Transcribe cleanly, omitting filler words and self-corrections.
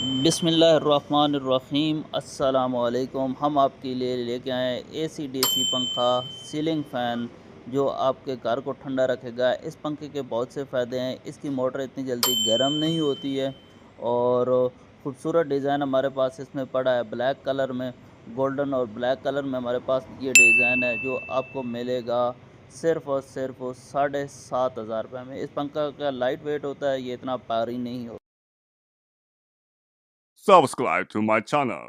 बिस्मिल्लाहिर्रहमानिर्रहीम अस्सलामुअलैकुम। हम आपके लिए लेके आए हैं एसी डीसी पंखा सीलिंग फ़ैन जो आपके घर को ठंडा रखेगा। इस पंखे के बहुत से फ़ायदे हैं। इसकी मोटर इतनी जल्दी गर्म नहीं होती है और खूबसूरत डिज़ाइन हमारे पास इसमें पड़ा है ब्लैक कलर में। गोल्डन और ब्लैक कलर में हमारे पास ये डिज़ाइन है जो आपको मिलेगा सिर्फ़ और सिर्फ़ 7,500 में। इस पंखा का लाइट वेट होता है, ये इतना भारी नहीं होता। Subscribe to my channel.